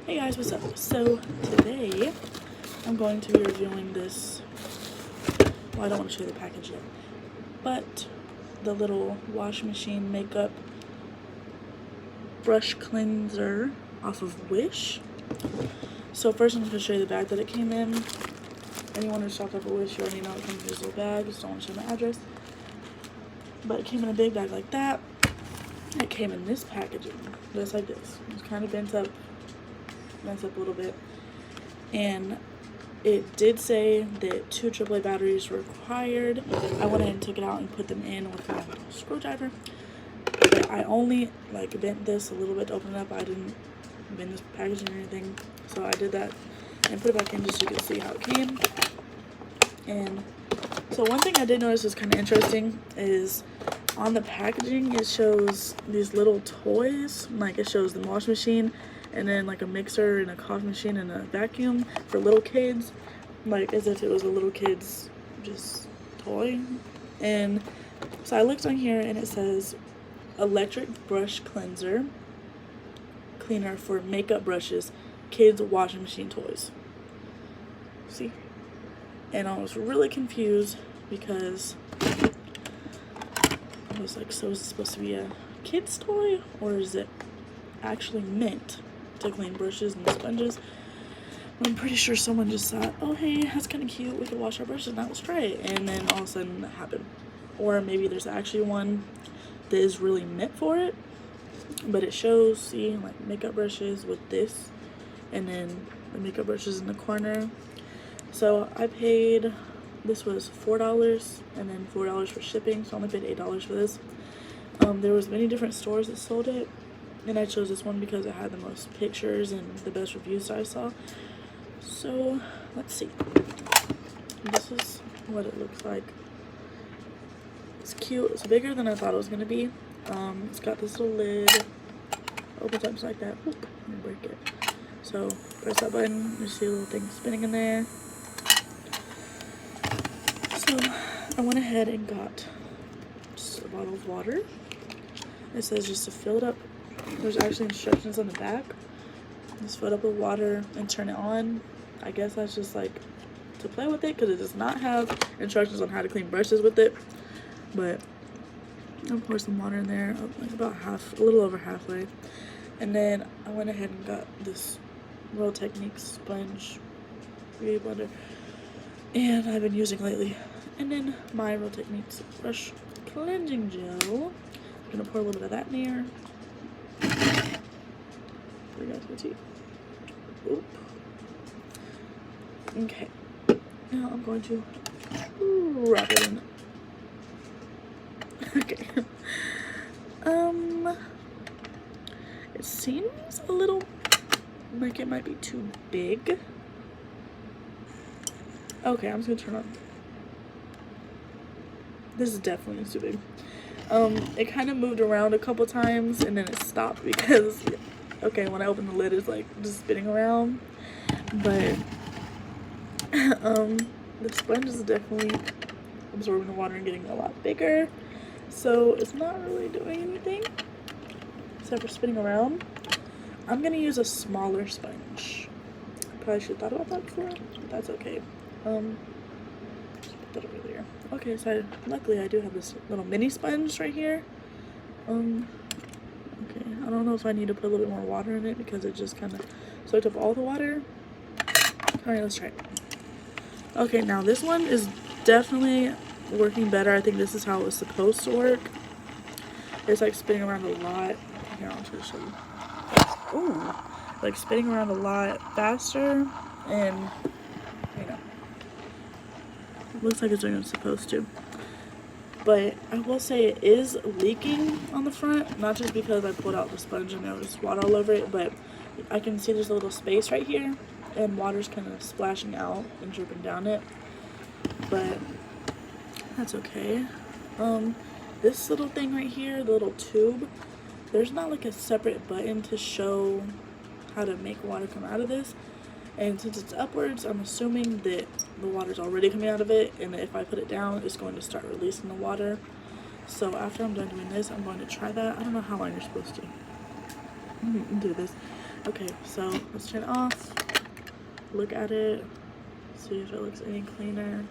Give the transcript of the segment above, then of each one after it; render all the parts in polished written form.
Hey guys, what's up? So today I'm going to be reviewing this, well, I don't want to show you the package yet, but the little wash machine makeup brush cleanser off of Wish. So first I'm just going to show you the bag that it came in. Anyone who's shopped up at Wish, you already know it comes in this little bag. Just don't want to show my address. But it came in a big bag like that. It came in this packaging, just like this. It's kind of bent up a little bit, and it did say that 2 AAA batteries were required. I went ahead and took it out and put them in with my little screwdriver, but I only bent this a little bit to open it up. I didn't bend this packaging or anything, so I did that and put it back in just so you could see how it came. And so one thing I did notice was kind of interesting is on the packaging it shows these little toys, like it shows the wash machine and then like a mixer and a coffee machine and a vacuum for little kids, like as if it was a little kid's just toy. And so I looked on here and it says electric brush cleanser cleaner for makeup brushes, kids washing machine toys. See? And I was really confused because I was like, so is it supposed to be a kid's toy or is it actually meant to clean brushes and sponges? I'm pretty sure someone just thought, oh hey, that's kind of cute, we could wash our brushes, now let's try it, and then all of a sudden that happened. Or maybe there's actually one that is really meant for it, but it shows, see, like makeup brushes with this, and then the makeup brushes in the corner. So I paid, this was $4 and then $4 for shipping, so I only paid $8 for this. There was many different stores that sold it, and I chose this one because it had the most pictures and the best reviews that I saw. So let's see. This is what it looks like. It's cute. It's bigger than I thought it was gonna be. It's got this little lid. Opens up just like that. Oop, let me break it. So press that button. You see a little thing spinning in there. So I went ahead and got just a bottle of water. It says just to fill it up. There's actually instructions on the back. Just fill it up with water and turn it on. I guess that's just like to play with it because it does not have instructions on how to clean brushes with it. But I'll pour some water in there, like about half, a little over halfway. And then I went ahead and got this Real Techniques sponge beauty blender, and I've been using lately. And then my Real Techniques brush cleansing gel. I'm gonna pour a little bit of that in here. Oop. Okay. Now I'm going to wrap it in. Okay. It seems a little like it might be too big. Okay, I'm just gonna turn on. This is definitely too big. It kind of moved around a couple times and then it stopped because, okay, when I opened the lid, it's like just spinning around. But the sponge is definitely absorbing the water and getting a lot bigger. So it's not really doing anything except for spinning around. I'm gonna use a smaller sponge. Probably should have thought about that before, but that's okay. Just put that over there. Okay, so luckily I do have this little mini sponge right here. Okay, I don't know if I need to put a little bit more water in it because it just kind of soaked up all the water. Alright, let's try it. Okay, now this one is definitely working better. I think this is how it was supposed to work. It's like spinning around a lot. Here, I'll try to show you. Ooh, like spinning around a lot faster, and you know, looks like it's doing what it's supposed to. But I will say it is leaking on the front, not just because I pulled out the sponge and there was water all over it, but I can see there's a little space right here and water's kind of splashing out and dripping down it, but that's okay. This little thing right here, the little tube, there's not like a separate button to show how to make water come out of this, and since it's upwards, I'm assuming that the water's already coming out of it, and if I put it down, it's going to start releasing the water. So after I'm done doing this, I'm going to try that. I don't know how long you're supposed to do this. Okay, so let's turn it off, look at it, see if it looks any cleaner.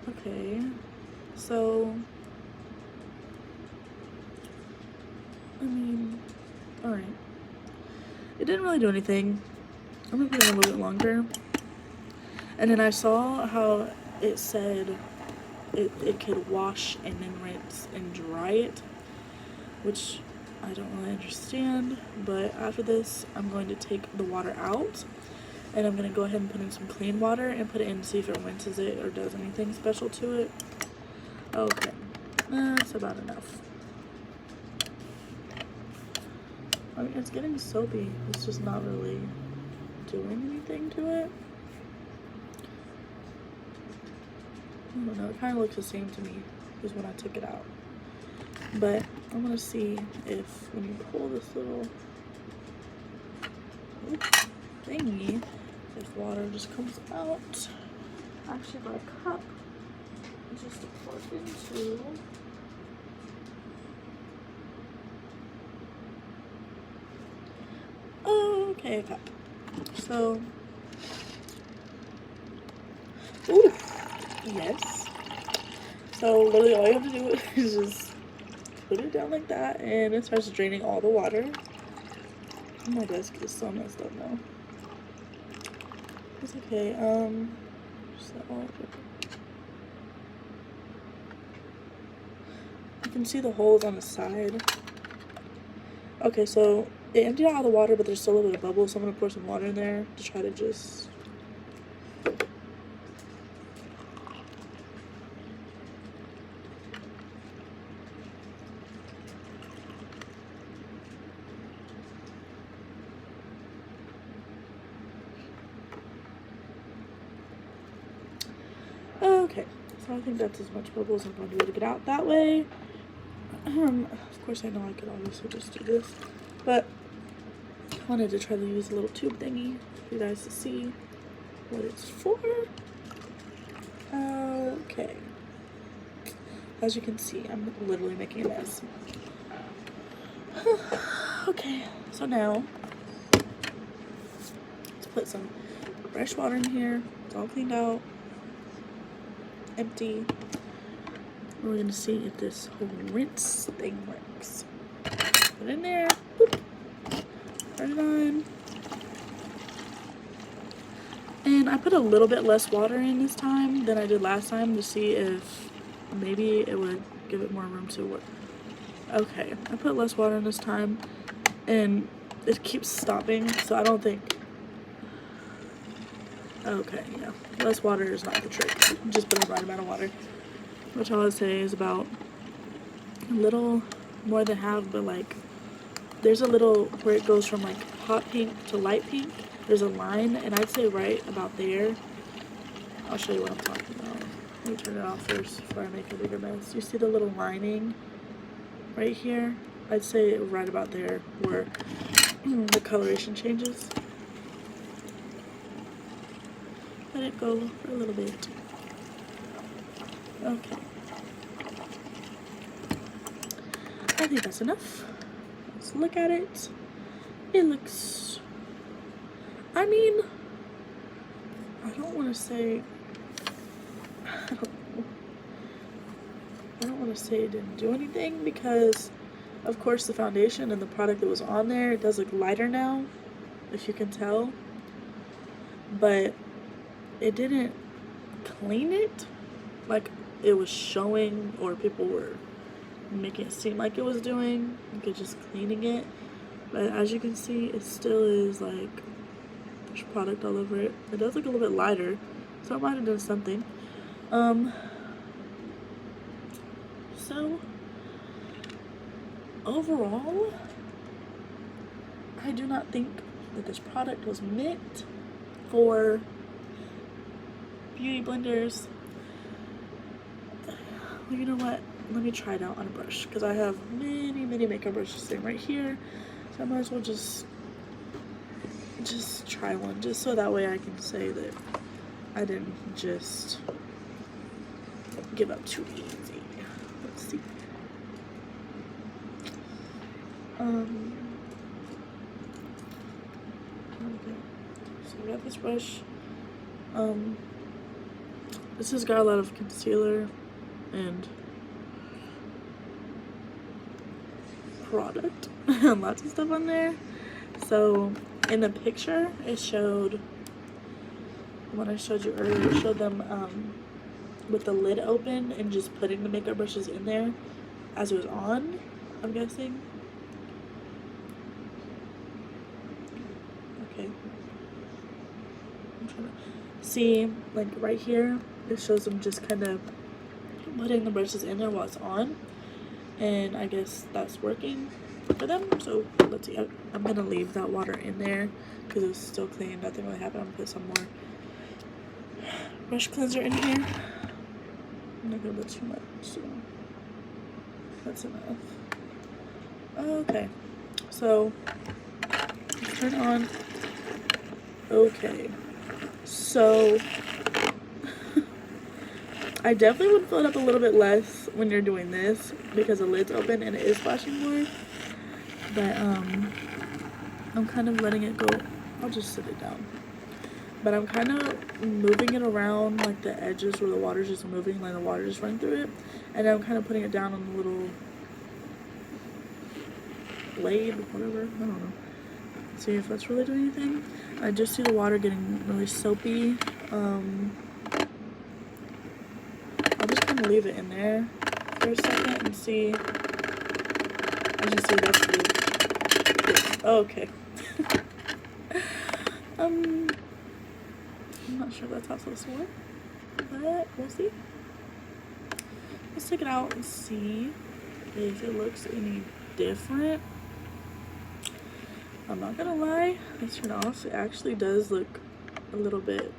Okay, so I mean, alright, it didn't really do anything. I'm gonna put it in a little bit longer. And then I saw how it said it could wash and then rinse and dry it, which I don't really understand. But after this, I'm going to take the water out, and I'm going to go ahead and put in some clean water and put it in to see if it rinses it or does anything special to it. Okay, that's about enough. I mean, it's getting soapy. It's just not really doing anything to it. I don't know, it kind of looks the same to me as when I took it out. But I'm gonna see if when you pull this little thingy, if water just comes out. I actually got a cup just to pour it into. Okay, a cup. So, ooh. Yes. So literally all you have to do is just put it down like that and it starts draining all the water. My desk is so messed up now. It's okay. You can see the holes on the side. Okay, so it emptied out all the water, but there's still a little bit of bubbles, so I'm gonna pour some water in there to try to just okay, so I think that's as much bubbles as I'm going to be able to get out that way. Of course I know I could obviously just do this, but I wanted to try to use a little tube thingy for you guys to see what it's for. Okay. As you can see, I'm literally making a mess. Okay, so now let's put some fresh water in here. It's all cleaned out. Empty. We're gonna see if this whole rinse thing works. Put it in there. Boop. Turn it on. And I put a little bit less water in this time than I did last time to see if maybe it would give it more room to work. Okay, I put less water in this time and it keeps stopping, so I don't think. Okay, yeah, less water is not the trick. Just put the right amount of water, which I would say is about a little more than half, but like there's a little where it goes from like hot pink to light pink. There's a line, and I'd say right about there. I'll show you what I'm talking about. Let me turn it off first before I make a bigger mess. You see the little lining right here? I'd say right about there where the coloration changes. Let it go for a little bit. Okay. I think that's enough. Let's look at it. It looks, I mean, I don't want to say, I don't want to say it didn't do anything because, of course, the foundation and the product that was on there, it does look lighter now, if you can tell. But it didn't clean it like it was showing or people were making it seem like it was doing. Like it's just cleaning it. But as you can see, it still is like there's product all over it. It does look a little bit lighter, so it might have done something. So overall, I do not think that this product was meant for beauty blenders. Well, you know what? Let me try it out on a brush because I have many makeup brushes sitting right here. So I might as well just try one, just so that way I can say that I didn't just give up too easy. Let's see. Okay. So I got this brush. This has got a lot of concealer and product and lots of stuff on there. So in the picture it showed, when I showed you earlier, it showed them with the lid open and just putting the makeup brushes in there as it was on, I'm guessing. Okay. I'm trying to see, like right here, it shows them just kind of putting the brushes in there while it's on. And I guess that's working for them. So let's see. I'm gonna leave that water in there because it's still clean. Nothing really happened. I'm gonna put some more brush cleanser in here. I'm not gonna put too much, so that's enough. Okay, so let's turn on. Okay, so I definitely would fill it up a little bit less when you're doing this because the lid's open and it is splashing more. But I'm kind of letting it go. I'll just sit it down. But I'm kind of moving it around like the edges where the water's just moving, like the water just running through it. And I'm kind of putting it down on the little blade, whatever. I don't know. See if that's really doing anything. I just see the water getting really soapy. I'll just kind of leave it in there for a second and see. As you see, that's good. Oh, okay. I'm not sure if that's how it's supposed to work, but we'll see. Let's take it out and see if it looks any different. I'm not gonna lie, let's turn it off. It actually does look a little bit,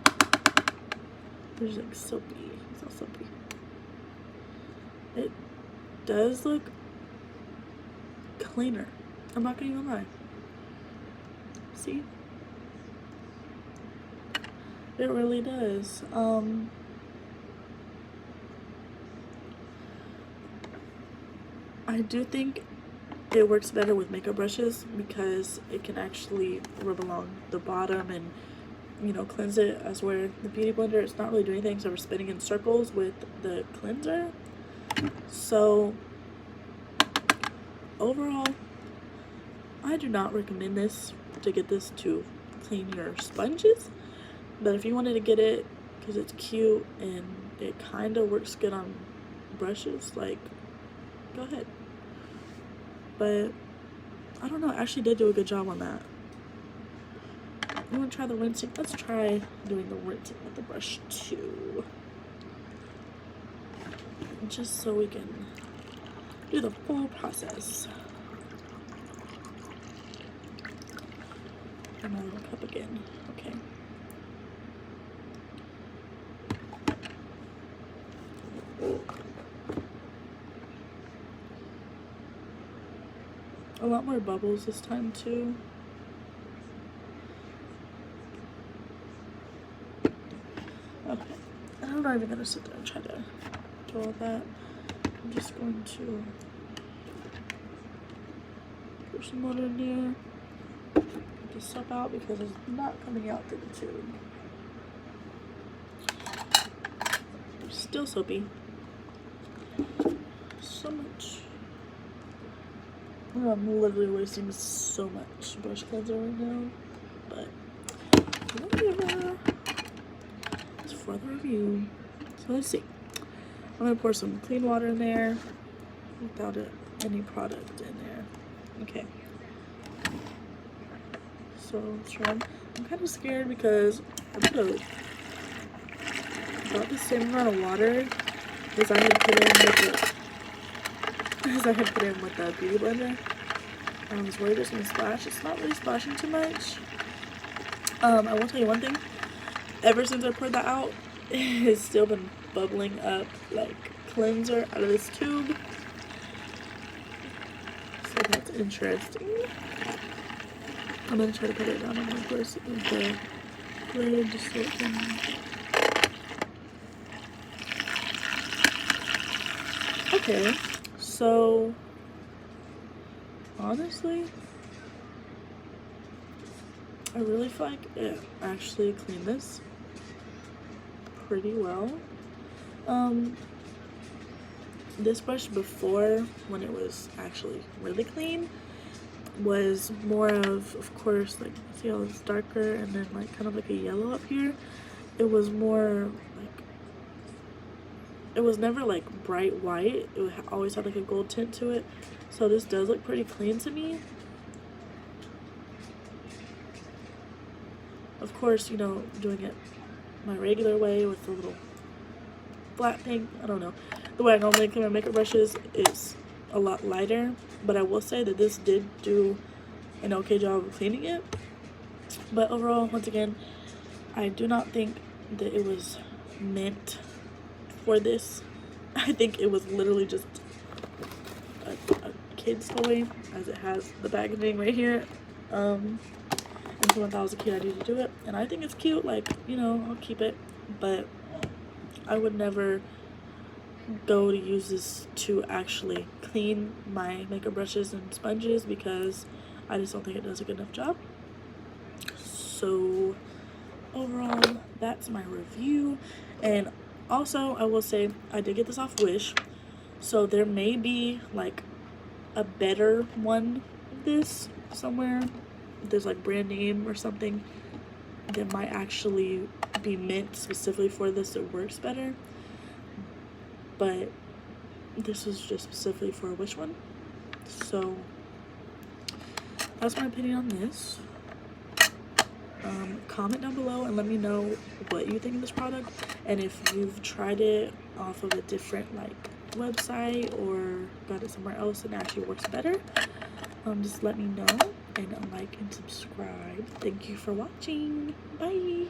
there's like soapy. It's not soapy. It does look cleaner. I'm not gonna even lie. See? It really does. I do think it works better with makeup brushes because it can actually rub along the bottom and, you know, cleanse it, as where the Beauty Blender, it's not really doing anything, so we're spinning in circles with the cleanser. So overall, I do not recommend this to get this to clean your sponges, but if you wanted to get it because it's cute and it kind of works good on brushes, like, go ahead. But I don't know, I actually did do a good job on that. You want to try the rinsing? Let's try doing the rinsing with the brush too, just so we can do the full process. And my little cup again. Okay. A lot more bubbles this time too. Okay. I'm not even gonna sit there and try to do all that. I'm just going to pour some water in there. Get the soap out because it's not coming out through the tube. Still soapy. So much. Oh, I'm literally wasting so much brush cleanser right now, but whatever. It's for the review. So let's see. I'm gonna pour some clean water in there without any product in there. Okay. So let's try. I'm kind of scared because I put about the same amount of water as I had put in with the Beauty Blender. I was worried it's gonna splash. It's not really splashing too much. I will tell you one thing. Ever since I poured that out, it's still been bubbling up like cleanser out of this tube. So that's interesting. I'm gonna try to put it down on my brush with the lid just so it can. Okay, so honestly, I really feel like it actually cleaned this pretty well. This brush before, when it was actually really clean, was more of course, like, see how it's darker and then like kind of like a yellow up here. It was more like, it was never like bright white. It always had like a gold tint to it. So this does look pretty clean to me. Of course, you know, doing it my regular way with the little flat thing, I don't know. The way I normally clean my makeup brushes is a lot lighter, but I will say that this did do an okay job of cleaning it. But overall, once again, I do not think that it was meant for this. I think it was literally just a kid's toy, as it has the packaging right here. And so when I was a kid, I needed to do it, and I think it's cute. Like, you know, I'll keep it, but I would never go to use this to actually clean my makeup brushes and sponges, because I just don't think it does a good enough job. So overall, that's my review. And also, I will say I did get this off Wish, so there may be like a better one of this somewhere. There's like brand name or something that might actually be meant specifically for this that works better, but this was just specifically for a Wish one. So that's my opinion on this. Comment down below and let me know what you think of this product, and if you've tried it off of a different like website or got it somewhere else and it actually works better. Just let me know, and like and subscribe. Thank you for watching. Bye.